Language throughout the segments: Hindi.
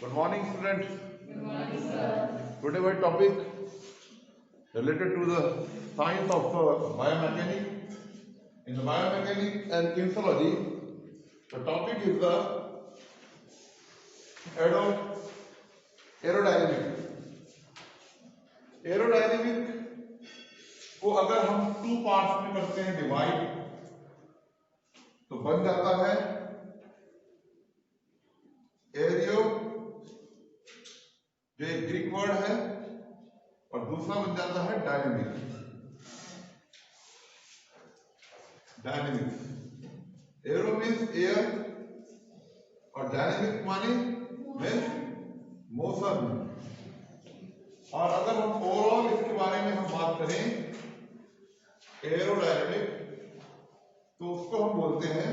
Good morning, students. Good morning, sir. Today my topic related to the science of biomechanics. In the biomechanics and kinesiology, the topic is the aerodynamic. Aerodynamic को अगर हम टू पार्ट्स में करते हैं डिवाइड, तो बन जाता है एरियो, जो एक ग्रीक वर्ड है, और दूसरा बन जाता है डायनेमिक। एरो मीन्स एयर और डायनेमिक माने मीन्स मोशन। और अगर हम ओवरऑल इसके बारे में हम बात करें एरोडायनेमिक, तो उसको हम बोलते हैं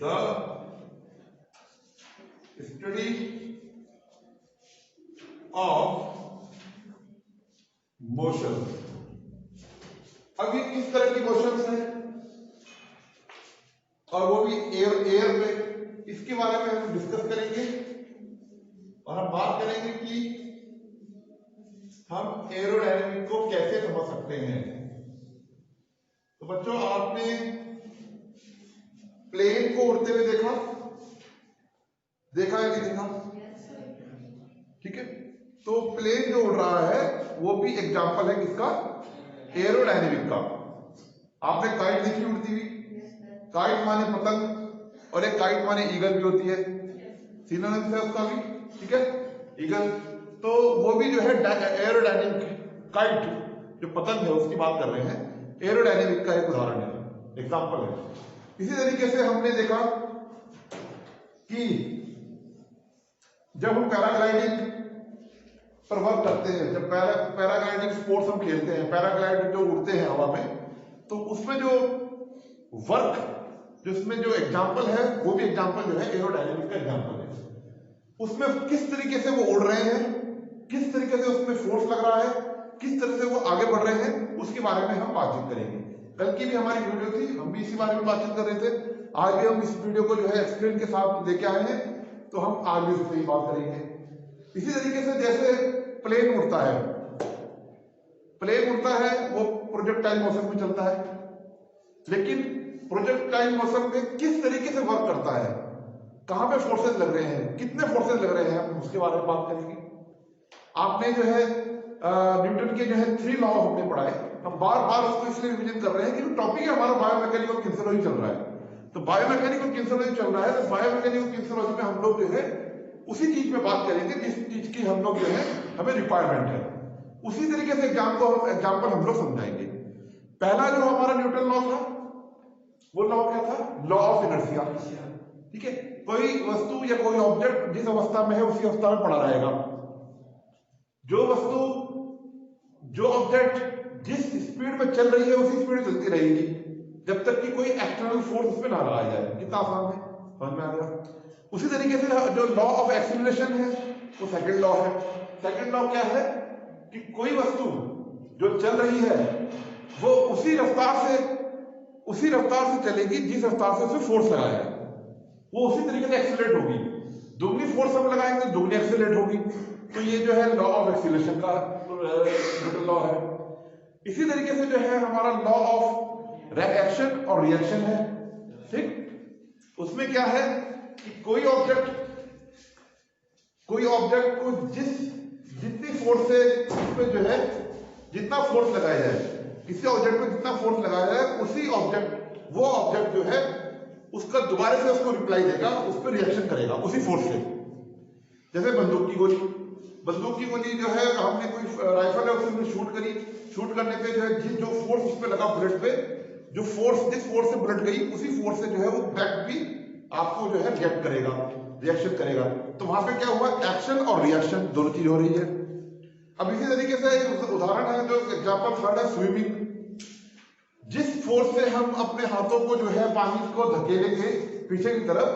द स्टडी ऑफ मोशन। अब ये किस तरह की मोशंस हैं, और वो भी एयर में, इसके बारे में हम डिस्कस करेंगे। और हम बात करेंगे कि हम एरोडायनेमिक को कैसे समझ सकते हैं। तो बच्चों, आपने प्लेन को उड़ते हुए देखा है कि देखा? ठीक है, तो प्लेन जो उड़ रहा है वो भी एग्जांपल है किसका? एरोडायनेमिक का। आपने काइट देखी उड़ती हुई? काइट माने पतंग, और एक काइट माने ईगल भी होती है, सिनोनिम्स है उसका भी। ठीक है, ईगल, तो वो भी जो है एरोडायनेमिक, काइट जो पतंग है उसकी बात कर रहे हैं, एरोडायनेमिक का एक उदाहरण है, एग्जांपल है। इसी तरीके से हमने देखा कि जब हम पैराग्लाइडिंग पर वर्क करते हैं, जब पैराग्लाइडिंग स्पोर्ट्स हम खेलते हैं, पैराग्लाइडिंग जो उड़ते हैं हवा में, तो उसमें जो वर्क, जो इसमें जो एग्जांपल है, वो भी एग्जांपल जो है एरोडायनेमिक का एग्जांपल है। उसमें किस तरीके से वो उड़ रहे हैं, किस तरीके से उसमें फोर्स लग रहा है, किस तरह से वो आगे बढ़ रहे हैं, उसके बारे में हम बातचीत करेंगे। कल की भी हमारी वीडियो थी, हम भी इसी बारे में बातचीत कर रहे थे। आज भी हम इस वीडियो को जो है एक्सप्लेन के साथ लेके आए हैं, तो हम आज भी उस पर ही बात करेंगे। इसी तरीके से जैसे प्लेन उड़ता है, वो प्रोजेक्टाइल मोशन में चलता है, लेकिन प्रोजेक्टाइल मोशन में किस तरीके से वर्क करता है, कहां पे फोर्सेस लग रहे हैं, कितने फोर्सेस लग रहे हैं, हम उसके बारे में बात करेंगे। आपने जो है न्यूटन के जो है 3 लॉ हमने पढ़ाए, हम बार बार उसको इसलिए रिवीजन कर रहे हैं कि टॉपिक है हमारा बायोमैकेनिकल किनेसियोलॉजी चल रहा है। तो बायोमैकेनिकल किनेसियोलॉजी चल रहा है, तो बायोमैकेनिकल किनेसियोलॉजी में हम लोग जो है उसी चीज पे बात करेंगे जिस चीज की हम लोग जो है हमें रिक्वायरमेंट है। उसी तरीके से एग्जाम्पल हम लोग समझाएंगे। पहला जो हमारा न्यूटन लॉ था, वो लॉ क्या था? Law of inertia. ठीक है, कोई वस्तु या कोई ऑब्जेक्ट जिस अवस्था में है उसी अवस्था में पड़ा रहेगा। जो वस्तु, जो ऑब्जेक्ट जिस स्पीड में चल रही है उसी स्पीड में चलती रहेगी, जब तक कि कोई एक्सटर्नल फोर्स उसमें ना लगाया जाए। कितना आसान है, समझ में आ गया? उसी तरीके से जो लॉ ऑफ एक्सीलरेशन है, वो सेकंड लॉ है। सेकंड लॉ क्या है कि कोई वस्तु जो चल रही है वो उसी रफ्तार से चलेगी जिस रफ्तार से उसे फोर्स लगाया है, वो उसी तरीके से एक्सीलरेट होगी। दुगनी फोर्स हम लगाएंगे तो दुगनी एक्सीलरेट होगी। तो ये जो है लॉ ऑफ एक्सीलरेशन का न्यूटन लॉ है। इसी तरीके से जो है हमारा लॉ ऑफ एक्शन और रिएक्शन है। ठीक, उसमें क्या है कि कोई ऑब्जेक्ट को जितनी फोर्स से उसमें जो है जितना फोर्स लगाया जाए, किसी ऑब्जेक्ट में जितना फोर्स लगाया जाए, वो ऑब्जेक्ट जो है उसका दोबारा से उसको रिप्लाई देगा, उस पर रिएक्शन करेगा उसी फोर्स से। जैसे बंदूक की गोली जो है, हमने कोई राइफल है उसमें शूट करने पे जो है जो फोर्स उस पर लगा बुलेट पे, जिस फोर्स से बुलेट गई, उसी फोर्स से जो है वो बैक भी आपको जो है रिएक्ट करेगा, रिएक्शन करेगा। तो वहां पे क्या हुआ? एक्शन और रिएक्शन दोनों चीज हो रही है। अब इसी तरीके से एक उदाहरण है, जो एग्जांपल थर्ड है, स्विमिंग। जिस फोर्स से हम अपने हाथों को जो है पानी को धकेलेंगे पीछे की तरफ,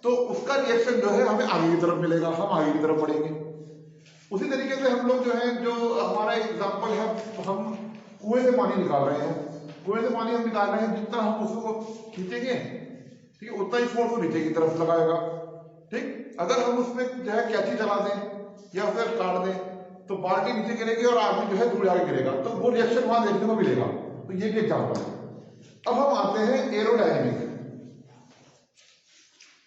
तो उसका रिएक्शन जो है हमें आगे की तरफ मिलेगा, हम आगे की तरफ बढ़ेंगे। उसी तरीके से हम लोग जो है, जो हमारा एग्जांपल है, हम कुएं से पानी निकाल रहे हैं, कुएं से पानी हम निकाल रहे हैं, जितना हम उसको खींचेंगे, ठीक है, उतना ही फोर्स वो नीचे की तरफ लगाएगा। ठीक, अगर हम उसमें जो है कैंची चला दें या फिर काट दें तो बाल्टी नीचे गिरेगी और आदमी जो है दूर जाके गिरेगा, तो वो रिएक्शन वहां देखने को मिलेगा। तो ये भी एग्जाम्पल है। अब हम आते हैं एरोडायनेमिक।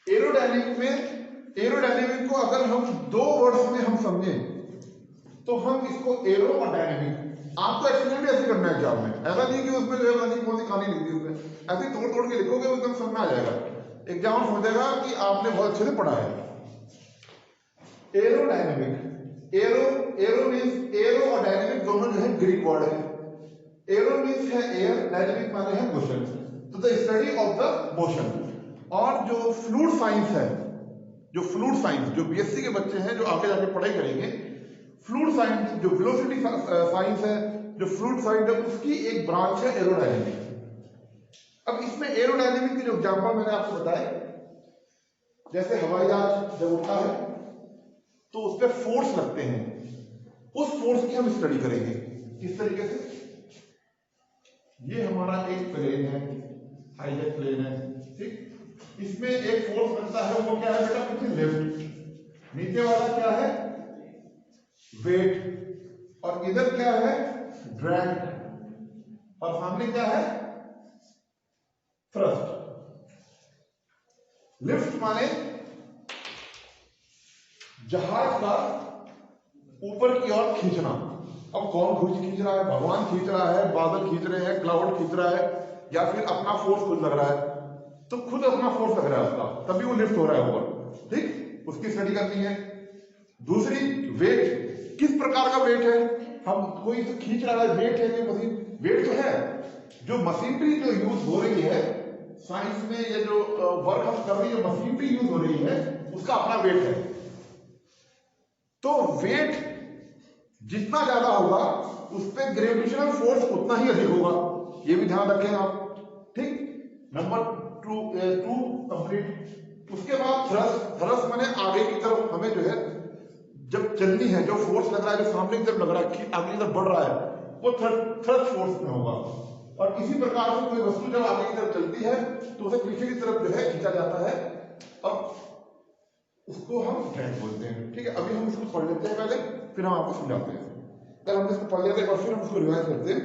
एरोडायनेमिक को अगर हम दो वर्ड्स में हम समझें तो हम इसको एरो और डायनेमिक, आपको एक्सप्लेन भी ऐसे करना है एग्जाम में, ऐसा नहीं कि उसमें जो है नहीं कौन सी कहानी लिख दी उसमें, ऐसे तोड़ तोड़ के लिखोगे एकदम समझ में आ जाएगा, एग्जाम समझेगा कि आपने बहुत अच्छे से पढ़ा है। एरोडायनेमिक, एरो मींस एरो और डायनेमिक दोनों जो है ग्रीक वर्ड है। एरो मींस है एयर, डायनेमिक माने है मोशन। तो the study of the motion. और जो फ्लूइड साइंस है, जो फ्लूइड साइंस, जो बीएससी के बच्चे हैं जो आगे जाके पढ़ाई करेंगे, फ्लूइड साइंस जो वेलोसिटी साइंस है, जो फ्लूइड साइंस है, उसकी एक ब्रांच है एरोडायनेमिक। अब इसमें एरोडायनेमिक के जो एग्जांपल मैंने आपको बताए, जैसे हवाई जहाज जब उड़ता है तो उस पर फोर्स लगते हैं, उस फोर्स की हम स्टडी करेंगे। किस तरीके से? ये हमारा एक प्लेन है, हाईजेट प्लेन है, ठीक, इसमें एक फोर्स लगता है, वो क्या है बेटा? कुछ लिफ्ट। नीचे वाला क्या है? वेट। और इधर क्या है? ड्रैग। और सामने क्या है? थ्रस्ट। लिफ्ट माने जहाज का ऊपर की ओर खींचना। अब कौन खींच रहा है? भगवान खींच रहा है, बादल खींच रहे हैं, क्लाउड खींच रहा है, या फिर अपना फोर्स खुद लग रहा है? तो खुद अपना फोर्स लग रहा है उसका, तभी वो लिफ्ट हो रहा है ऊपर। ठीक, उसकी स्टडी करनी है। दूसरी, वेट। किस प्रकार का वेट है? हम कोई तो खींच रहा है, वेट है कि मशीन? वेट तो है। जो मशीनरी जो यूज हो रही है साइंस में, ये जो वर्क हम कर रही है, मशीनरी यूज हो रही है, उसका अपना वेट है। तो वेट जितना ज्यादा होगा उस पर ग्रेविटेशनल फोर्स उतना ही अधिक होगा, ये भी ध्यान रखें आप। ठीक, नंबर टू कंप्लीट। उसके बाद थ्रस्ट। थ्रस्ट माने आगे की तरफ हमें जो है जब चलनी है, जो फोर्स लग रहा है, जो सामने की तरफ लग रहा है, आगे की तरफ बढ़ रहा है, वो थ्रस्ट फोर्स में होगा। और इसी प्रकार से कोई वस्तु जब आगे की तरफ चलती है तो उसे पीछे की तरफ जो है खींचा जाता है, और उसको हम ड्रैग बोलते हैं। ठीक है, अभी हम इसको पढ़ लेते हैं पहले, फिर हम आपको समझाते हैं। पहले हम इसको पढ़ लेते हैं और फिर हम इसको रिवाइज करते हैं।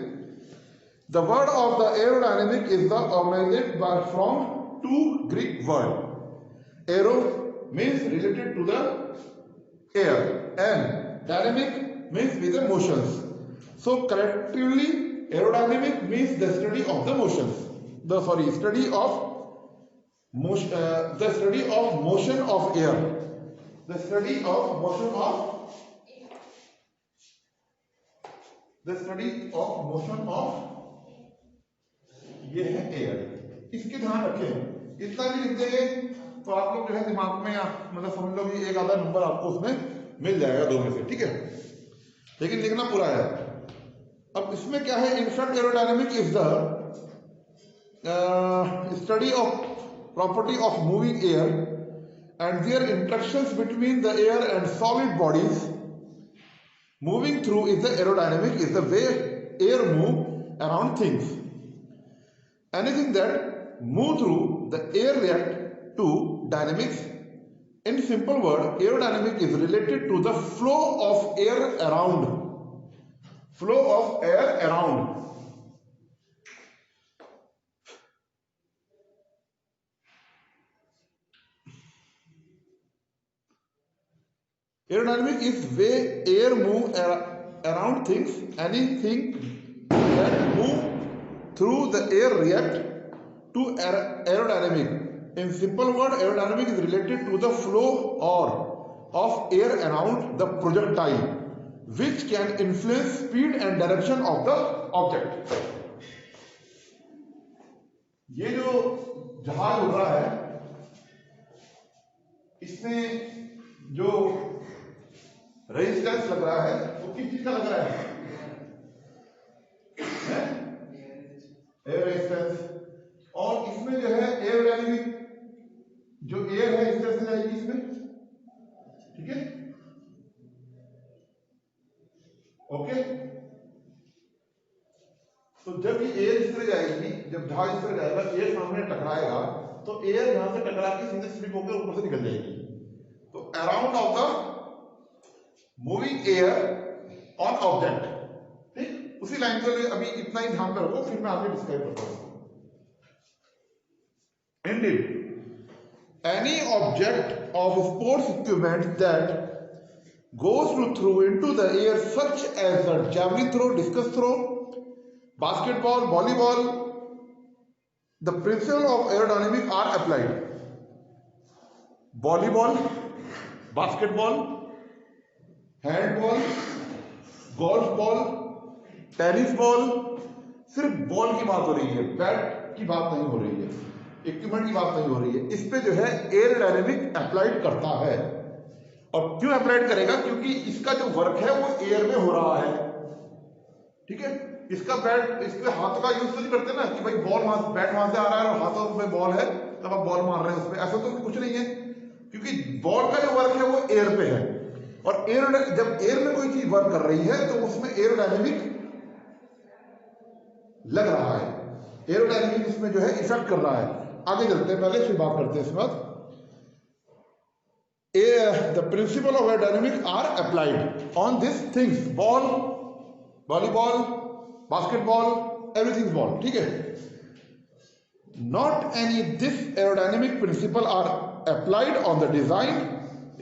The word of the aerodynamic is the organized by from two Greek word. Aero means related to the air and dynamic means with the motions. So collectively aerodynamic means the study of the motions, the study of motion, the study of motion of air, the study of motion of ये है एयर। इसके ध्यान रखें, इतना भी लिख देंगे तो आप लोग जो है दिमाग में, मतलब समझ लो कि एक आधा नंबर आपको उसमें मिल जाएगा, दो में से। ठीक है, लेकिन लिखना पूरा है। अब इसमें क्या है? In short, aerodynamic is the study of property of moving air and their interactions between the air and solid bodies moving through is the aerodynamic is the way air move around things. Anything that move through the air react to dynamics. In simple word, aerodynamic is related to the flow of air around. Flow of air around. Aerodynamic is way air move around things. Anything that move through the air react to aerodynamic. In simple word, aerodynamic is related to the flow of air around the projectile, which can influence speed and direction of the object. ये जो जहाज उड़ रहा है, इसमें जो रेजिस्टेंस लग रहा है वो किस चीज का लग रहा है? Air resistance. और इसमें जो है एरोडायनेमिक, जो एयर है इस तरह से जाएगी इसमें। ठीक है, ओके। तो जब ये एयर इस तरह जाएगी, जब जहाज इस तरह जाएगा, एयर सामने टकराएगा तो एयर यहां से टकरा के सीधे स्लिप होकर ऊपर से निकल जाएगी। तो around of the moving air on object, ठीक। उसी लाइन के लिए अभी इतना ही ध्यान में रखो, फिर मैं आगे डिस्क्राइब करता हूं। Indeed any object of sports equipment that goes through into the air such as the javelin throw, discus throw, basketball, volleyball, the principle of aerodynamics are applied. Volleyball, basketball, handball, golf ball, tennis ball, सिर्फ बॉल की बात हो रही है, बैट की बात नहीं हो रही है, इक्विपमेंट की बात नहीं हो रही है। इस पे जो है एयरोडायनेमिक अप्लाइड करता है। और क्यों अप्लाइड करेगा? क्योंकि इसका जो वर्क है वो एयर में हो रहा है, ठीक है। इसका बैट, इसके हाथों का यूज तो नहीं करते ना कि भाई बॉल वहां, बैट वहां से आ रहा है और हाथों में बॉल है तब आप बॉल मार रहे हैं उसमें, ऐसा तो कुछ नहीं है। क्योंकि बॉल का जो वर्क है वो एयर पे है, और एयर, जब एयर में कोई चीज वर्क कर रही है तो उसमें एयरोडायनेमिक लग रहा है, एयरोडायनेमिक उसमें जो है इफेक्ट कर रहा है। आगे चलते हैं, पहले फिर बात करते हैं इसके बाद। The principle of aerodynamics are applied on these things, ball, volleyball, basketball, everything is ball, ठीक है। Not any this aerodynamic principle are applied on the design,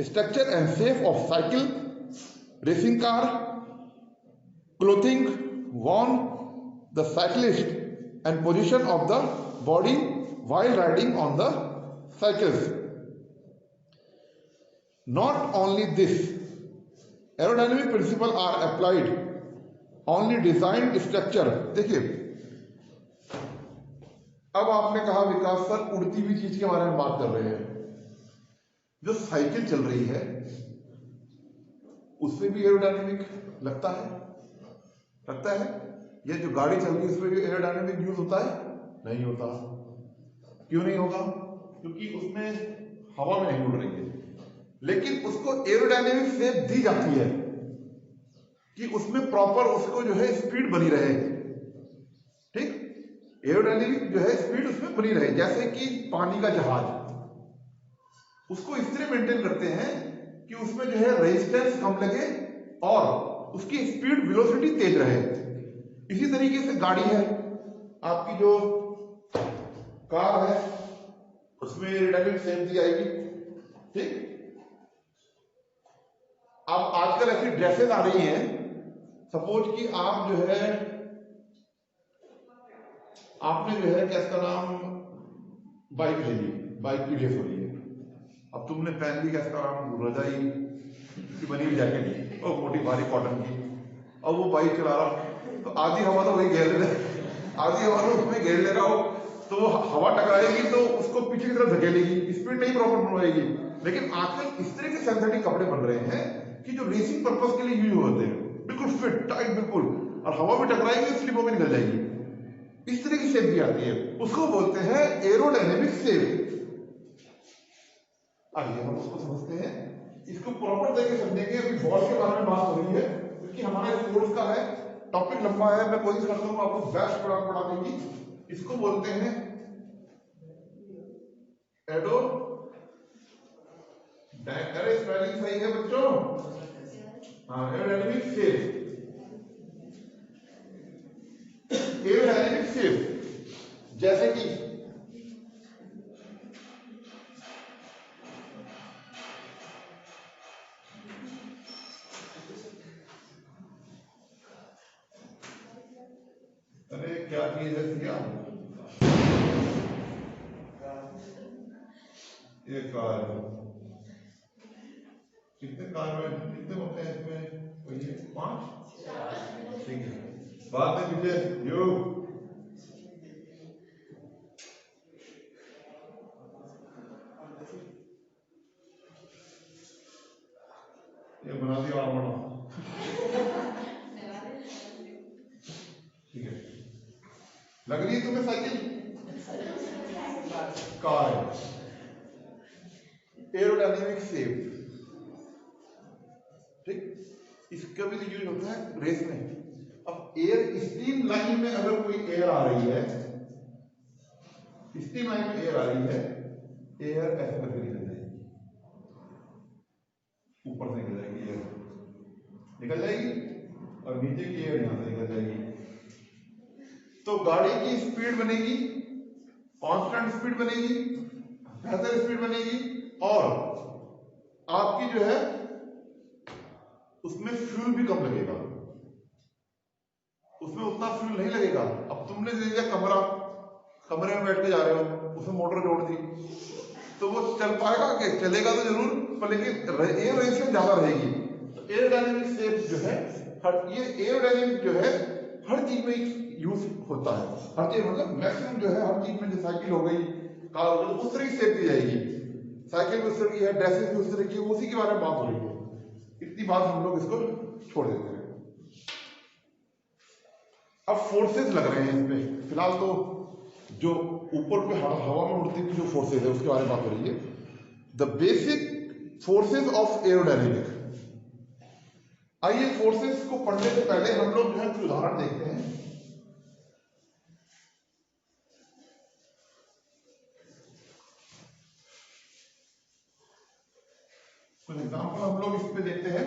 structure and shape of cycle, racing car, clothing worn the cyclist and position of the body while riding on the cycles. Not only this, aerodynamic principles are applied only design structure। देखिए, अब आपने कहा विकास सर उड़ती हुई चीज के बारे में बात कर रहे हैं। जो साइकिल चल रही है उसमें भी एयरोडायनेमिक लगता है, लगता है। ये जो गाड़ी चल रही है उसमें भी एयरोडायनेमिक यूज होता है? नहीं होता। क्यों नहीं होगा? क्योंकि उसमें हवा में नहीं उड़ रही है, लेकिन उसको एयरोडायनेमिक शेप दी जाती है कि उसमें प्रॉपर उसको जो है स्पीड बनी रहे, ठीक। एयरोडायनेमिक जो है स्पीड उसमें बनी रहे। जैसे कि पानी का जहाज, उसको इस तरह मेंटेन करते हैं कि उसमें जो है रेजिस्टेंस कम लगे और उसकी स्पीड, वेलोसिटी तेज रहे। इसी तरीके से गाड़ी है, आपकी जो कार है उसमें एयरोडायनेमिक शेप दी जाएगी, ठीक। अब आजकल ऐसी ड्रेसेस आ रही हैं, सपोज कि आप जो है, आपने जो है क्या इसका नाम, बाइक ले ली, बाइक की रेस हो रही है। अब तुमने पहन ली क्या इसका नाम, रजाई की बनी हुई जैकेट और मोटी भारी कॉटन की, और वो बाइक चला रहा, तो आधी हवा तो वही घेर ले, आधी हवा तो उसमें घेर ले रहा हो, तो वो हवा टकराएगी तो उसको पीछे की तरफ धकेलेगी, स्पीड नहीं प्रॉपर बनवाएगी। लेकिन आजकल इस तरह के सिंथेटिक कपड़े बन रहे हैं कि जो रेसिंग पर्पस के लिए यूज होते हैं, बिल्कुल फिट टाइट बिल्कुल, और हवा में टकराएगी स्लिप होकर निकल जाएगी। इस तरह की शेप भी आती है, उसको बोलते हैं एयरोडायनेमिक शेप। आइए हम उसको समझते हैं, इसको प्रॉपर तरीके समझेंगे। अभी बॉल के बारे में बात हो रही है क्योंकि हमारे स्पोर्ट्स का है, टॉपिक लंबा है, मैं कोशिश करता हूँ आपको बेस्ट पढ़ाने की। इसको बोलते हैं एडो, अरे स्पेलिंग सही है बच्चों, हाँ, एयरोडायनेमिक शेप, एयरोडायनेमिक शेप। जैसे कि अरे क्या चीज है भैया, ये कार, कितने कार में कितने होते हैं इसमें, वही 5, ठीक है। बाद में मुझे यो ये बना दिया और बना, ठीक है। लग रही है तुम्हें साइकिल, कार है, एयरोडायनेमिक शेप, ठीक। इसका भी तो यूज होता है रेस में। अब एयर, स्ट्रीम लाइन में अगर कोई एयर आ रही है, स्टीम लाइन में एयर आ रही है, एयर ऐसे करके निकल जाएगी, ऊपर से निकल जाएगी एयर, निकल जाएगी और नीचे की एयर यहां से निकल जाएगी। तो गाड़ी की स्पीड बनेगी, कांस्टेंट स्पीड बनेगी, बेहतर स्पीड बनेगी, और आपकी जो है उसमें फ्यूल भी कम लगेगा, उसमें उतना फ्यूल नहीं लगेगा। अब तुमने ले लिया कमरा, कमरे में बैठ के जा रहे हो, उसमें मोटर जोड़ दी, तो वो चल पाएगा कि चलेगा तो जरूर, पर लेकिन एयर रेशियो ज्यादा रहेगी। तो एरोडायनेमिक शेप जो है, ये एरोडायनेमिक जो है हर चीज में यूज होता है, हर चीज मतलब मैक्सिमम जो है हर चीज में, जो साइकिल हो गई, कार हो गई, उस तरह की शेप दी जाएगी, साइकिल भी उस तरह की है, ड्रेसेस भी उस तरह की, उसी के बारे में बात हो रही है। इतनी बात हम लोग इसको छोड़ देते हैं। अब फोर्सेस लग रहे हैं इसमें, फिलहाल तो जो ऊपर पे हवा में उड़ती हुई जो फोर्सेस है उसके बारे में बात हो रही है। The basic forces of aerodynamic. आइए फोर्सेस को पढ़ने से पहले हम लोग जो है कुछ उदाहरण देखते हैं। कुछ एग्जाम्पल हम लोग इस पे देखते हैं।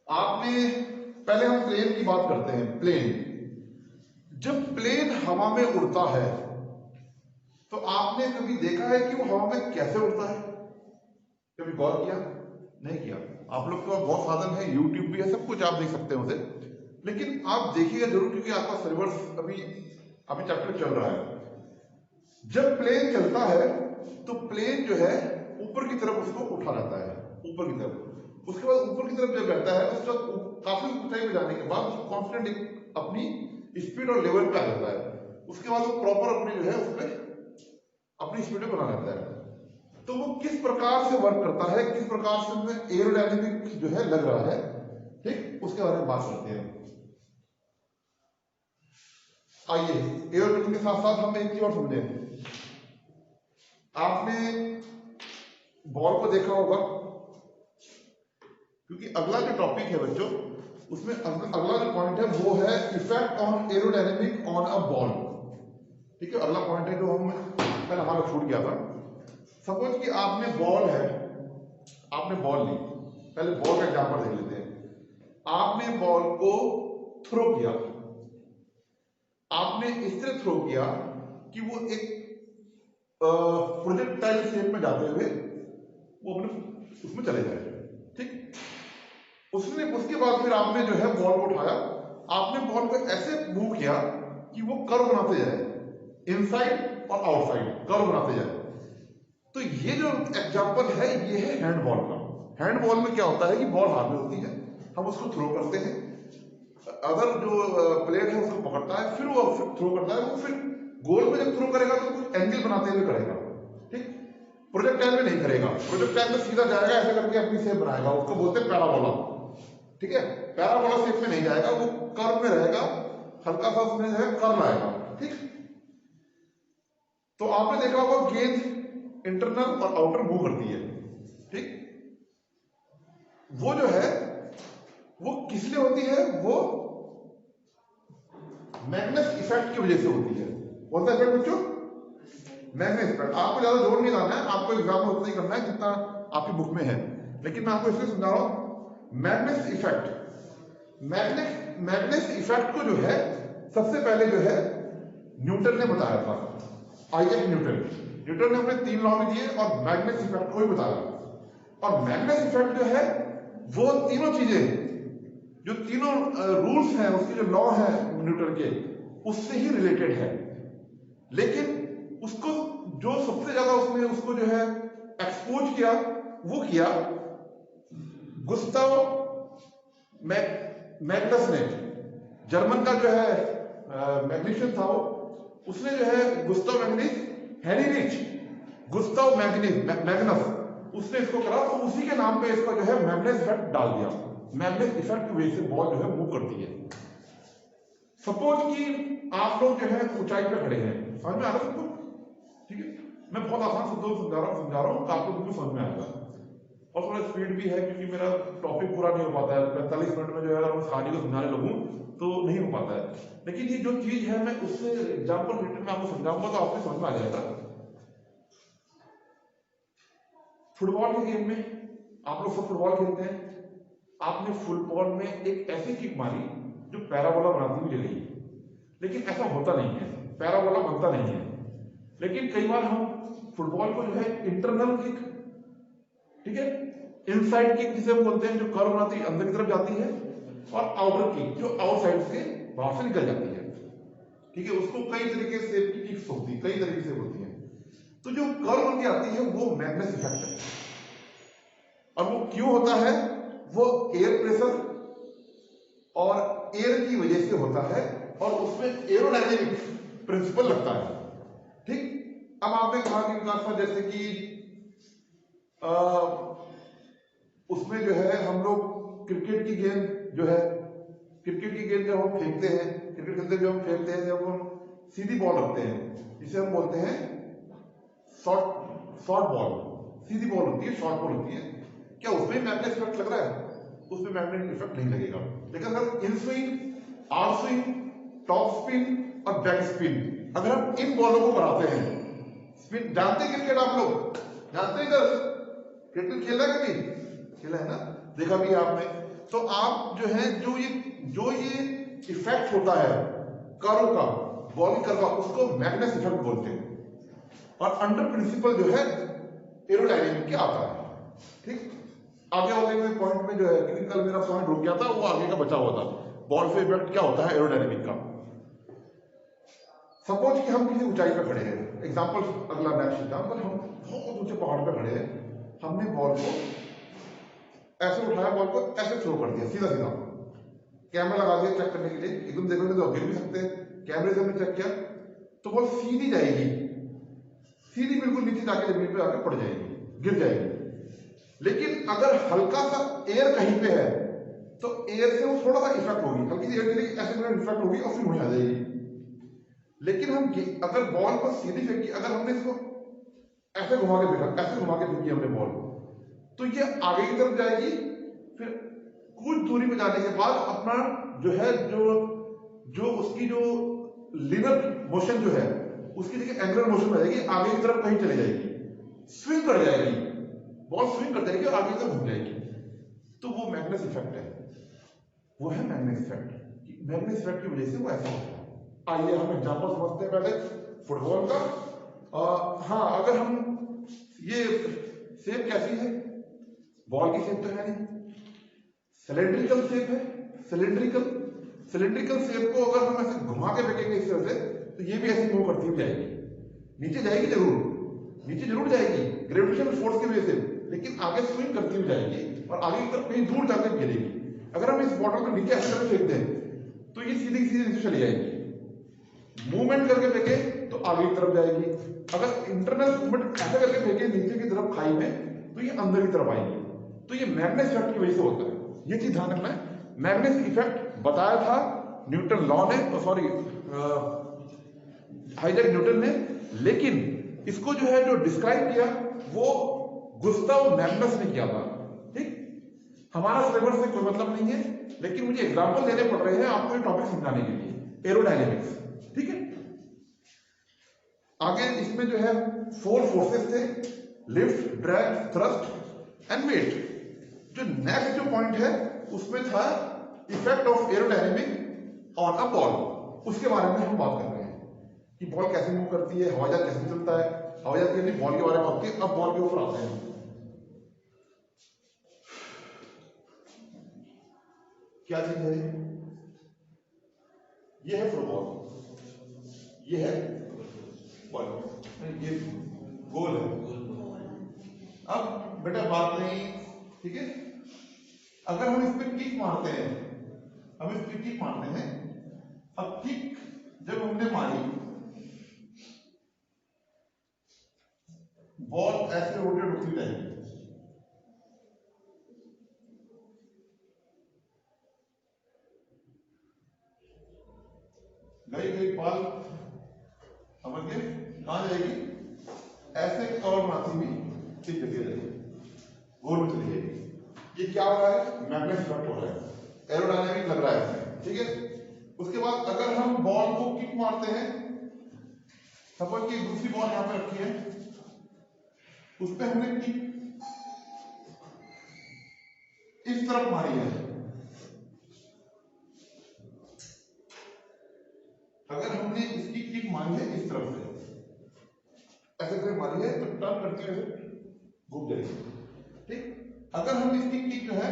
आपने पहले हम प्लेन की बात करते हैं। प्लेन, जब प्लेन हवा में उड़ता है तो आपने कभी देखा है कि वो हवा में कैसे उड़ता है? कभी गौर किया? नहीं किया। आप लोग के पास बहुत साधन है, यूट्यूब भी है, सब कुछ आप देख सकते हैं उसे, लेकिन आप देखिएगा जरूर, क्योंकि आपका सिलेबस अभी चैप्टर चल रहा है। जब प्लेन चलता है तो प्लेन जो है ऊपर की तरफ उसको उठा जाता है, ऊपर की तरफ। उसके बाद ऊपर की तरफ जब रहता है उसका काफी ऊंचाई में जाने के बाद उसको कॉन्स्टेंट अपनी स्पीड और लेवल पे आ जाता है। उसके बाद वो प्रॉपर अपनी जो है उस पर अपनी स्पीड में बना रहता है। तो वो किस प्रकार से वर्क करता है, किस प्रकार से उसमें एरोडायनेमिक जो है लग रहा है, ठीक, उसके बारे में बात करते हैं। आइए एरोडायनेमिक के साथ साथ हम एक चीज और समझें। आपने बॉल को देखा होगा, क्योंकि अगला जो टॉपिक है बच्चों, उसमें अगला जो पॉइंट है वो है effect on aerodynamic on a ball. ठीक है, अगला पॉइंट है जो हम पहले हमारा छूट गया था। सपोज कि आपने बॉल है, आपने बॉल ली, पहले बॉल का एग्जांपल देख लेते हैं। आपने बॉल को थ्रो किया, आपने इस तरह थ्रो किया कि वो एक प्रोजेक्टाइल शेप में जाते हुए वो अपने उसमें चले जाए, ठीक। उसके बाद फिर आपने जो है बॉल को उठाया, आपने बॉल को ऐसे मूव किया कि वो कर्व बनाते जाए, इनसाइड और आउटसाइड कर्व बनाते जाए। तो ये जो एग्जांपल है ये है हैंडबॉल का। हैंडबॉल में क्या होता है कि बॉल हाथ में होती है, हम उसको थ्रो करते हैं, अगर जो प्लेयर है उसको पकड़ता है, फिर वो थ्रो करता है, वो फिर गोल में जब थ्रो करेगा तो कुछ एंगल बनाते हुए करेगा, ठीक। प्रोजेक्टाइल में नहीं करेगा, प्रोजेक्टाइल में सीधा जाएगा, ऐसे करके अपनी शेप बनाएगा, उसको बोलते हैं पैराबोला, ठीक है। पैराबोला शेप में नहीं जाएगा, वो कर्व में रहेगा, हल्का सा उसमें जो है कर्व आएगा, ठीक। तो आपने देखा होगा गेंद इंटरनल और आउटर मूव करती है, ठीक। वो जो है वो किस लिए होती है? वो मैग्नेस इफेक्ट की वजह से होती है। कौन सा इफेक्ट बच्चों? मैग्नेस इफेक्ट। आपको ज्यादा जोर नहीं डालना है, आपको एग्जाम में उतना ही करना है जितना आपकी बुक में है, लेकिन मैं आपको इसलिए समझा रहा हूं। मैग्नेस इफेक्ट, मैग्नेस इफेक्ट को जो है सबसे पहले जो है न्यूटन ने बताया था, आइजैक न्यूटन ने अपने 3 लॉ भी दिए और मैग्नेस इफेक्ट को भी बताया। और मैग्नेस इफेक्ट जो है वो तीनों चीजें, जो तीनों रूल्स हैं, उसके जो लॉ हैं न्यूटन के, उससे ही रिलेटेड है। लेकिन उसको जो सबसे ज्यादा उसने उसको जो है एक्सपोज किया, वो किया गुस्ताव मैग्नस ने। जर्मन का जो है मैग्नीशियन था वो, उसने जो है गुस्ताव मैग्नस, उसने इसको करा, तो उसी के नाम पे इसका जो है मैग्नेस इफेक्ट डाल दिया। मैग्नेस इफेक्ट की वजह से बॉल जो है मूव करती है। सपोज कि आप लोग जो है ऊंचाई पे खड़े हैं, समझ में आ रहा है सबको? ठीक है, मैं बहुत आसान शब्दों में समझा रहा हूँ, आप लोग बिल्कुल समझ में आएगा। और थोड़ा स्पीड भी है क्योंकि मेरा टॉपिक पूरा नहीं हो पाता है 45 मिनट में जो है अगर मैं कहानी को समझाने लगूं तो नहीं हो पाता है। लेकिन ये जो चीज है मैं उससे एग्जाम्पल रिटर्न में आपको समझाऊंगा तो आपको समझ में आ जाएगा। फुटबॉल के गेम में आप लोग सब फुटबॉल खेलते हैं, आपने फुटबॉल में एक ऐसी किक मारी जो पैराबोला बनाती हुई चली, लेकिन ऐसा होता नहीं है, पैराबोला बनता नहीं है। लेकिन कई बार हम फुटबॉल को जो है इंटरनल किक, ठीक है, इनसाइड किक जिसे हम बोलते हैं, जो कर्व बनाती है अंदर की तरफ जाती है, और आउटर किक जो आउटसाइड से बाहर से निकल जाती है, ठीक है, उसको कई तरीके से किक्स होती है, कई तरीके से होती है। तो जो कर्व बन के आती है वो मैग्नेस इफेक्ट है। और वो क्यों होता है? वो एयर प्रेशर और एयर की वजह से होता है और उसमें एरोडायनेमिक प्रिंसिपल लगता है, ठीक। अब आपने कहा कि विकास सर जैसे कि उसमें जो है हम लोग क्रिकेट की गेंद जो है, क्रिकेट की गेंद जब हम फेंकते हैं, क्रिकेट खेलते जब हम फेंकते हैं, जब हम सीधी बॉल रखते हैं जिसे हम बोलते हैं शॉर्ट बॉल, सीधी बॉल होती है, शॉर्ट बॉल होती है, क्या उसमें मैग्नेट इफेक्ट लग रहा है? उसमें मैग्नेट इफेक्ट नहीं लगेगा। लेकिन अगर in swing, out swing, top spin और बैक स्पिन अगर हम इन बॉलों को कराते हैं, स्पिन जानते हैं क्रिकेट, आप लोग जानते हैं क्रिकेट खेला कभी? खेला है ना, देखा भी आपने। तो आप जो है जो ये इफेक्ट होता है कर्व का, बॉल कर्व का, उसको मैग्नेट इफेक्ट बोलते हैं। और अंडर प्रिंसिपल जो है एरोडायनेमिक के आता है, ठीक। आगे वाले में पॉइंट में जो है, क्योंकि कल मेरा पॉइंट रुक गया था, वो आगे का बचा हुआ था, बॉल पे इफेक्ट क्या होता है एरोडायनेमिक का। सपोज कि हम किसी ऊंचाई पर खड़े हैं, एग्जांपल, अगला नेक्स्ट एग्जांपल, हम बहुत ऊंचे पहाड़ पर खड़े हैं, हमने बॉल को ऐसे उठाया, बॉल को ऐसे थ्रो कर दिया सीधा सीधा, कैमरा लगा दिया चेक करने के लिए, एकदम देखोगे तो गिर भी सकते हैं, कैमरे से हमने चेक किया तो बॉल सीधी जाएगी, सीधी बिल्कुल नीचे जाके जमीन पे आके पड़ जाएगी, गिर जाएगी। लेकिन अगर हल्का सा एयर कहीं पे है तो एयर से वो थोड़ा सा इफेक्ट होगी, हल्की सी एयर चलेगी, ऐसे में इफेक्ट होगी और फिर वहीं आ जाएगी। लेकिन हम अगर बॉल को सीधी फेंकी, अगर हमने इसको ऐसे घुमा के फेंका, ऐसे घुमा के फेंकी हमने बॉल, तो ये आगे की तरफ जाएगी, फिर कुछ दूरी पे जाने के बाद अपना जो है जो उसकी जो लिनियर मोशन जो है उसकी जगह एंगुलर मोशन हो जाएगी, आगे की तरफ कहीं चली जाएगी, स्विंग कर जाएगी, बॉल स्विंग कर जाएगी और आगे की तरफ घूम जाएगी। तो वो मैग्नेस इफेक्ट है, वो है मैग्नेस इफेक्ट। मैग्नेस इफेक्ट की वजह से वो ऐसा होता है। आइए हम एग्जांपल समझते हैं पहले फुटबॉल का। हाँ, अगर हम ये शेप कैसी है, बॉल की शेप तो है नहीं, सिलेंड्रिकल शेप है, सिलेंड्रिकल शेप को अगर हम ऐसे घुमा के फेंकेंगे इस तरह से तो ये भी ऐसे मूव करती हुई जाएगी, नीचे जाएगी, नीचे जरूर जाएगी ग्रेविटेशनल फोर्स की वजह से, लेकिन आगे स्विंग करती हुई जाएगी और आगे की तरफ कहीं दूर जाकर गिरेगी। अगर हम इस बॉटल को नीचे ऐसे करके फेंक दें तो ये सीधी सीधी नीचे चली जाएगी, मूवमेंट करके फेंके तो आगे की तरफ जाएगी, अगर इंटरनल मूवमेंट ऐसे करके फेंके नीचे की तरफ खाई में तो ये अंदर की तरफ आएगी। तो ये मैग्नेस इफेक्ट की वजह से होता है, ये चीज ध्यान रखना है। मैग्नेस इफेक्ट बताया था न्यूटन लॉ ने, सॉरी आइजैक न्यूटन ने, लेकिन इसको जो है जो डिस्क्राइब किया वो गुस्ताव मैग्नस ने किया था, ठीक। हमारा सिलेबस से कोई मतलब नहीं है, लेकिन मुझे एग्जांपल देने पड़ रहे हैं आपको ये टॉपिक समझाने के लिए, एरोडायनेमिक्स, ठीक है। आगे इसमें जो है 4 फोर्सेस थे, lift, drag, thrust and weight. जो नेक्स्ट जो पॉइंट है उसमें था effect of aerodynamic on a ball, उसके बारे में हम बात कर रहे हैं कि बॉल कैसे मूव करती है, हवाई जहाज कैसे चलता है, हवाई जहाज की बॉल के बारे में होती है। अब बॉल के ऊपर आते हैं, क्या चीज है ये है फुटबॉल, ये है बॉल, ये गोल है। अब बेटा बात नहीं, ठीक है, अगर हम इस पे किक मारते हैं, हम इस पे किक मारते हैं, अब किक जब हमने मारी, बॉल ऐसे रोटेट होती जाएगी, गई बॉल समझ गए कहां जाएगी, ऐसे कर्व बनाती हुई इस जगह जाएगी, गोल में चली जाएगी। ये क्या हो रहा है? मैग्नेट इफेक्ट हो रहा है, एरोडायनेमिक लग रहा है इसमें, ठीक है। उसके बाद अगर हम बॉल को किक मारते हैं, सपोज कि दूसरी बॉल यहां पे रखी है, उस पर हमने किक इस तरफ मारी है, अगर हमने इसकी किक मारी है इस तरफ से, ऐसे करके मारी है तो टर्न करते हुए घूम जाएगी, ठीक। अगर हम इसकी किक जो है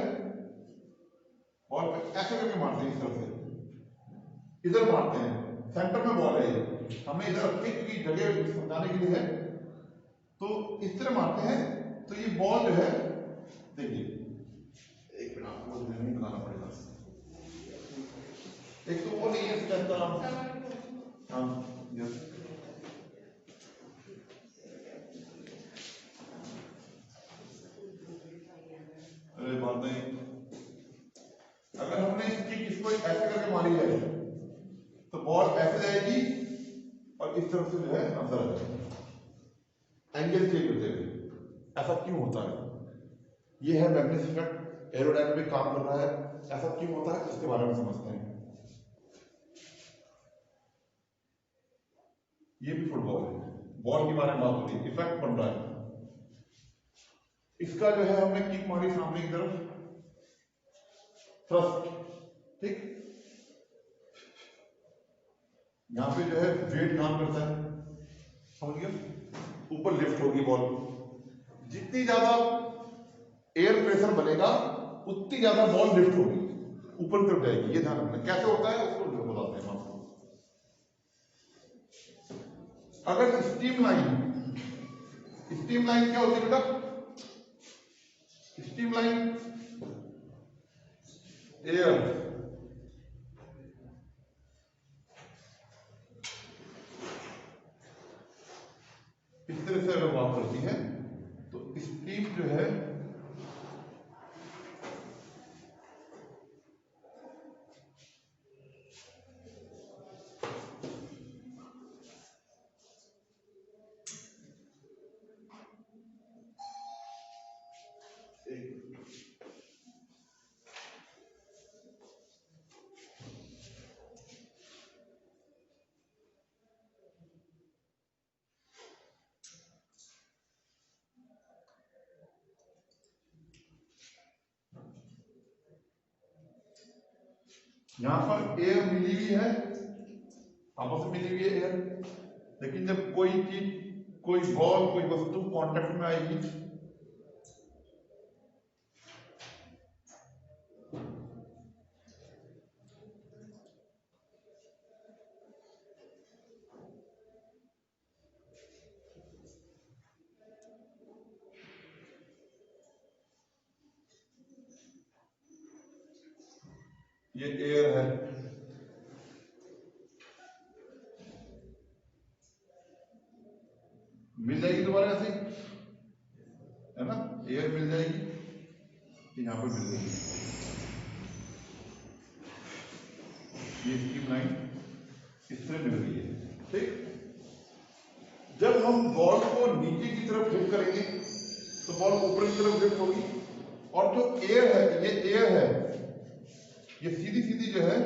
बॉल पे ऐसे करके मारते हैं, इस तरफ से इधर मारते हैं, सेंटर में बॉल है ये, हमने इधर रखी क्योंकि जगह समझाने के लिए है, तो इस तरह मारते हैं तो ये बॉल जो है, देखिए एक मिनट आपको नहीं बनाना पड़ेगा, एक तो वो नहीं है इसका, हाँ यस, अरे बात नहीं, अगर हमने इसकी किसको ऐसे करके मारी है तो बॉल ऐसे जाएगी और इस तरफ से जो है अंदर आ जाएगी, एंगल चेंज होते हुए। ऐसा क्यों होता है? ये है मैग्नेटिक इफेक्ट, एरोडायनामिक काम कर रहा है, ऐसा क्यों होता है इसके बारे में समझते हैं। ये भी फुटबॉल है, बॉल के बारे में बात होती है, इफेक्ट बन रहा है, इसका जो है हमने किक मारी सामने की तरफ, थ्रस्ट, ठीक, यहां पे जो है वेट काम करता है, समझ गया, ऊपर लिफ्ट होगी बॉल, जितनी ज्यादा एयर प्रेशर बनेगा उतनी ज्यादा बॉल लिफ्ट होगी, ऊपर की तरफ जाएगी। ये ध्यान रखना कैसे होता है, उसको बताते हैं आपको। अगर स्टीम लाइन क्या होती है बेटा? स्टीम लाइन एयर, इस तरह से अगर बात करती है तो स्टीम जो है यहां पर एयर मिली हुई है, आपस में मिली हुई है एयर, लेकिन जब कोई चीज, कोई बॉल, कोई वस्तु कांटेक्ट में आएगी, ये एयर है, मिल जाएगी दोबारा ऐसे ही, है ना, एयर मिल जाएगी, यहां पर मिल जाएगी, ये स्टीम लाइन इस तरह मिल रही है, ठीक। जब हम बॉल को नीचे की तरफ हिट करेंगे तो बॉल ऊपर की तरफ हिट होगी, और जो एयर है, ये एयर है, ये सीधी सीधी जो है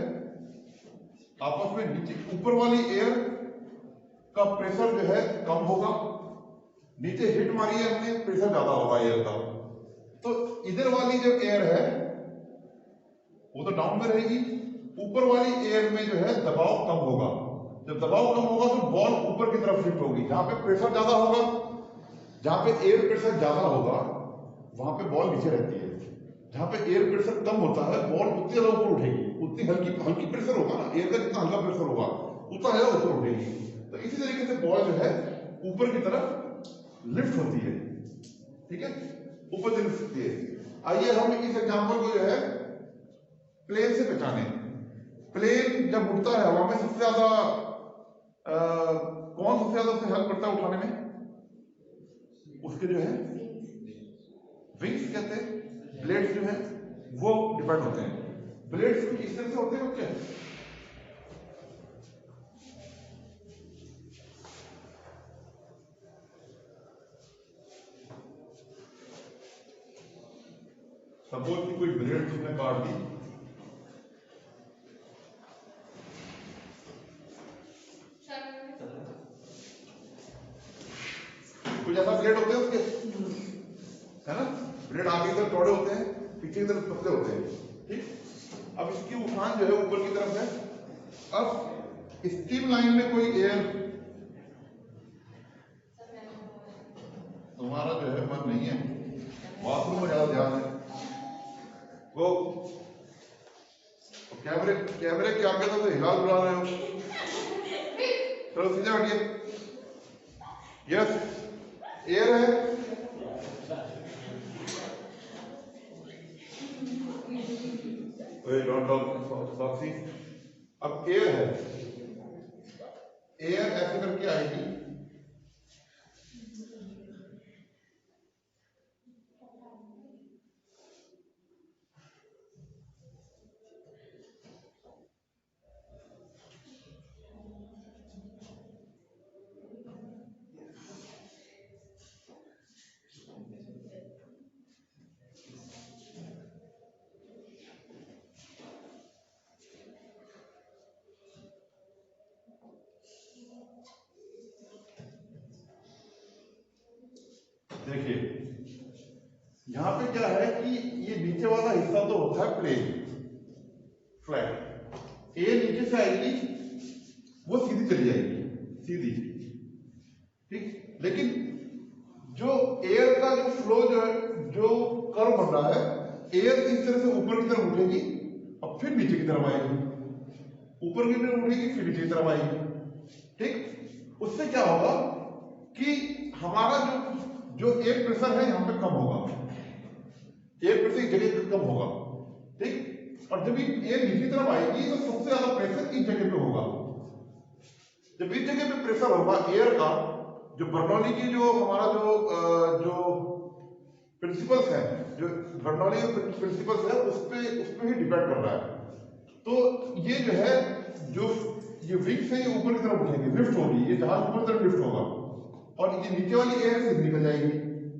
आपस में नीचे, ऊपर वाली एयर का प्रेशर जो है कम होगा, नीचे हिट मारी है हमने, प्रेशर ज्यादा होगा एयर का, तो इधर वाली जो एयर है वो तो डाउन में रहेगी, ऊपर वाली एयर में जो है दबाव कम होगा, जब दबाव कम होगा तो बॉल ऊपर की तरफ शिफ्ट होगी, जहां पे प्रेशर ज्यादा होगा, जहां पे एयर प्रेशर ज्यादा होगा वहां पे बॉल नीचे रहती है, जहां पे एयर प्रेशर कम होता है बॉल उतनी ज्यादा ऊपर उठेगी, उतनी हल्की हल्की प्रेशर होगा ना, एयर का जितना हल्का प्रेशर होगा उतना ज्यादा ऊपर उठेगी, तो इसी तरीके से बॉल जो है ऊपर की तरफ लिफ्ट होती है, ठीक है, ऊपर से लिफ्ट होती है। आइए हम इस एग्जांपल को जो है प्लेन से पहचाने। प्लेन जब उड़ता है हवा में, सबसे ज्यादा कौन सबसे ज्यादा उसे हेल्प करता है उठाने में? उसके जो है विंग्स कहते हैं, ब्लेड्स जो है वो डिपेंड होते हैं। ब्लेड्स कुछ इस तरह से होते हैं बच्चे, सपोज कि कोई ब्लेड तुमने काट दी, कुछ ऐसा ब्लेड होते हैं उसके, है ना, ब्लेड आगे की तरफ चौड़े होते हैं, पीछे की तरफ पतले होते हैं, ठीक। अब इसकी उठान जो है ऊपर की तरफ है। अब स्टीम लाइन में कोई एयर, तुम्हारा जो है मन नहीं है, बाथरूम में ज्यादा ध्यान है, वो कैमरे के आगे तो हिला बुला रहे हो, चलो सीधे हटिए। यस, एयर है, सॉक्सी, अब एयर है, एयर ऐसे करके आएगी, देखिए यहां पे क्या है कि ये नीचे वाला हिस्सा तो होता है प्लेन, फ्लैट, एयर नीचे से आएगी, वो सीधी चली जाएगी, सीधी, ठीक। लेकिन जो एयर का जो फ्लो जो है, जो कर्व बन रहा है, एयर इस तरह से ऊपर की तरफ उठेगी और फिर नीचे की तरफ आएगी, ऊपर की तरफ उठेगी फिर नीचे की तरफ आएगी, ठीक। उससे क्या होगा कि हमारा जो एयर प्रेशर है यहां पे कम होगा, एयर प्रेशर की जगह पे कम होगा, ठीक। और जब एयर नीचे तरफ आएगी तो सबसे ज्यादा प्रेशर इस जगह पे होगा। जब इस जगह पे प्रेशर होगा एयर का, जो बर्नौली की जो हमारा जो प्रिंसिपल्स है, जो बर्नौली प्रिंसिपल्स है, उस पे ही डिपेंड कर रहा है। तो ये जो है, जो ये विंग से ऊपर की तरफ उठेगी, लिफ्ट होगी, ये जहाज ऊपर की तरफ लिफ्ट होगा और ये नीचे वाली एयर से निकल जाएगी।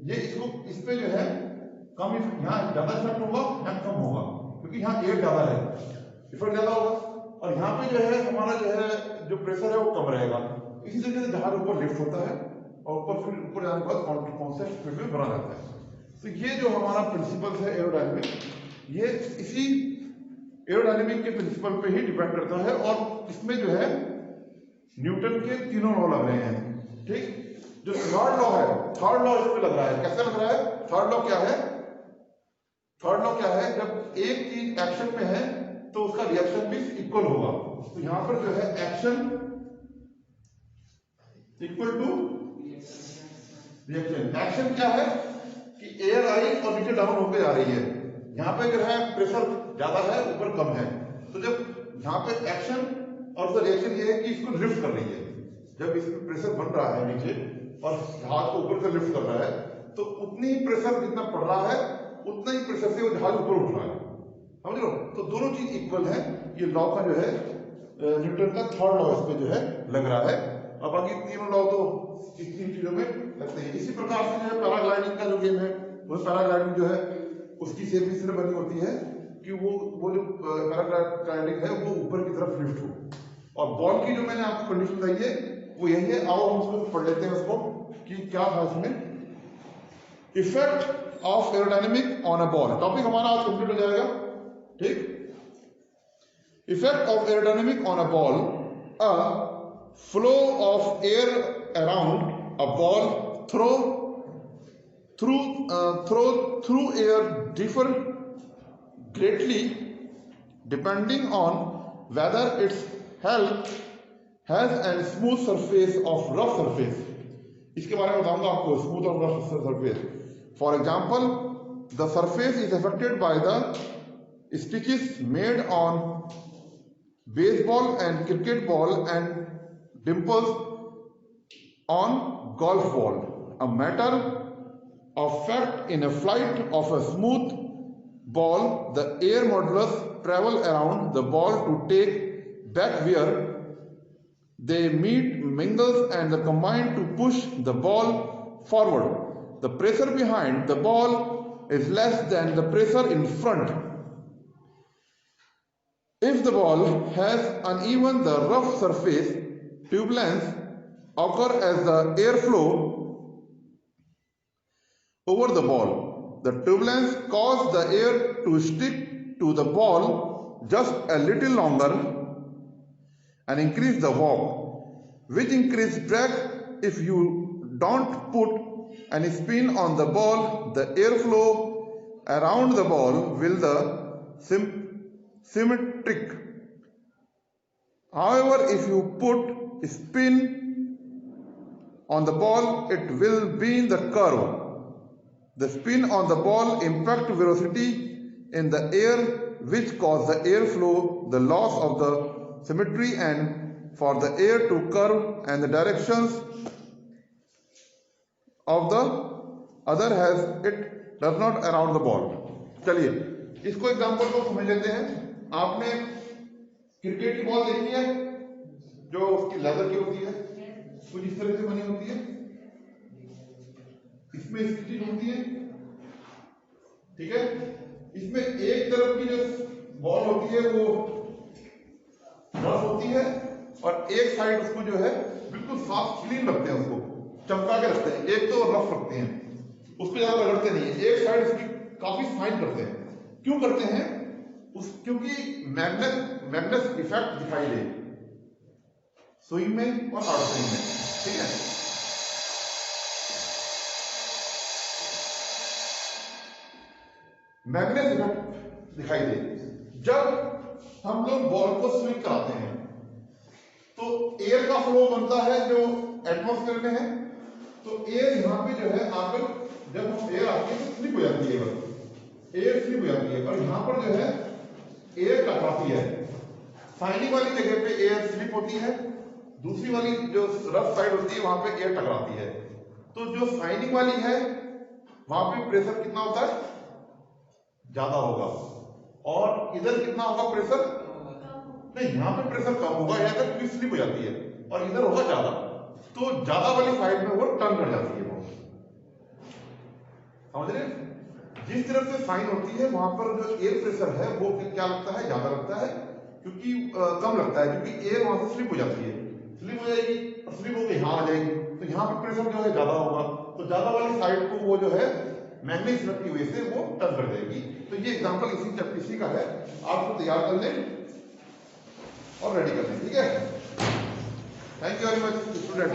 ये इसको इस पे जो है कम, यहाँ ज्यादा इफेक्ट होगा, यहाँ कम होगा, क्योंकि यहाँ एयर ज्यादा है, इफेक्ट ज्यादा होगा, और यहाँ पे जो है हमारा जो है जो प्रेशर है वो कम रहेगा। इसी तरीके से जहाज ऊपर लिफ्ट होता है और ऊपर फिर ऊपर जाने के बाद कॉन्सेप्ट स्पीड में बना रहता है। तो ये जो हमारा प्रिंसिपल है एरोडायनेमिक, ये इसी एरोडायनेमिक के प्रिंसिपल पे ही डिपेंड करता है, और इसमें जो है न्यूटन के तीनों लॉ लग रहे हैं, ठीक। जो थर्ड लॉ है, थर्ड लॉ इसमें लग रहा है। कैसे लग रहा है? थर्ड लॉ क्या है? थर्ड लॉ क्या है? जब एक चीज एक्शन में है तो उसका रिएक्शन भी इक्वल होगा। तो यहां पर जो है action equal to reaction. Action क्या है कि एयर आई और नीचे डाउन होकर जा रही है, यहां पे जो है प्रेशर ज्यादा है, ऊपर कम है। तो जब यहां पे एक्शन और उसका रिएक्शन ये है कि इसको लिफ्ट कर रही है, जब इसमें प्रेशर बन रहा है नीचे और जहाज को ऊपर से लिफ्ट कर रहा है, तो उतनी ही प्रेशर जितना पड़ रहा है उतना ही प्रेशर से वो जहाज ऊपर उठ रहा है, समझ लो। तो दोनों चीज इक्वल है। ये लॉ का जो है न्यूटन का थर्ड लॉ इस पे जो है लग रहा है। अब बाकी तीनों लॉ तो इतनी चीजों में लगते हैं। इसी प्रकार से जो है पैराग्लाइडिंग का जो गेम है, वो पैराग्लाइडिंग जो है उसकी सेफ इसलिए बनी होती है कि वो जो पैराग्लाइडिंग है वो ऊपर की तरफ लिफ्ट हो। और बॉल की जो मैंने आपको कंडीशन बताई है वो यही है। आओ हम उसको पढ़ लेते हैं उसको कि क्या था इसमें। Effect of aerodynamic on a ball, topic हमारा आज कंप्लीट हो जाएगा, ठीक। Effect of aerodynamic on a ball, a flow of air around a ball through air differ greatly depending on whether its hull has a smooth surface of rough surface। इसके बारे में बताऊंगा आपको, स्मूथ और rough surface. For example, the surface is affected by the stitches made on baseball and cricket ball and dimples on golf ball. A matter of fact, in a flight of a smooth ball, the air modulus travel around the ball to take back where they meet, mingles and combine to push the ball forward. The pressure behind the ball is less than the pressure in front. If the ball has uneven the rough surface, turbulence occur as the airflow over the ball. The turbulence causes the air to stick to the ball just a little longer and increase the walk, which increase drag. If you don't put any spin on the ball, the airflow around the ball will the symmetric. However, if you put spin on the ball, it will be in the curve. The spin on the ball impact velocity in the air, which cause the airflow, the loss of the symmetry, and for the air to curve and the directions of the other has it does not around the ball. चलिए इसको एग्जांपल को समझ लेते हैं। आपने क्रिकेट की बॉल देखी है जो उसकी लेदर की होती है, कुछ इस तरह से बनी होती है, इसमें इसकी चीज होती है, ठीक है। इसमें एक तरफ की जो बॉल होती है वो रफ होती है और एक साइड उसको जो है बिल्कुल साफ क्लीन रखते हैं, उसको चमका के रखते हैं। एक तो रफ रखते हैं, उसको ज्यादा रगड़ते नहीं है, एक साइड उसकी काफी फाइन करते हैं। क्यों करते हैं? क्योंकि मैग्नेस इफेक्ट दिखाई दे सुई में और आउट स्विंग में, ठीक है। मैग्नेस इफेक्ट दिखाई दे। जब हम लोग बॉल को स्विंग कराते हैं तो एयर का फ्लो बनता है जो एटमॉस्फेयर में है, तो एयर यहाँ पे जो है आकर जब हम एयर आती है तो स्लिप हो जाती है, बस एयर स्लिप हो जाती है और यहाँ पर जो है एयर टकराती है। साइनिंग वाली जगह पे एयर स्लिप होती है, दूसरी वाली जो रफ साइड होती है वहां पे एयर टकराती है। तो जो साइनिंग वाली है वहां पे प्रेशर कितना होता है? ज्यादा होगा। और इधर कितना होगा प्रेशर? नहीं, यहाँ पे प्रेशर कम होगा, यहाँ तक स्लिप हो जाती है और इधर होगा ज्यादा। तो ज्यादा वाली साइड में वो टर्न कर जाती है, वो समझ रहे? जिस तरफ से साइन होती है वहां पर जो एयर प्रेशर है वो क्या लगता है? ज्यादा लगता है, क्योंकि कम लगता है, क्योंकि एयर वहां से स्लिप हो जाती है, स्लिप हो जाएगी और स्लिप होकर यहाँ आ जाएगी, तो यहाँ पे प्रेशर जो है ज्यादा होगा, तो ज्यादा वाली साइड को वो जो है मैग्नेटिक फ्लक्स की वजह से वो टर्न कर देगी। तो ये एग्जांपल इसी का है, आपको तैयार कर लें और रेडी कर लें, ठीक है। Thank you very much student.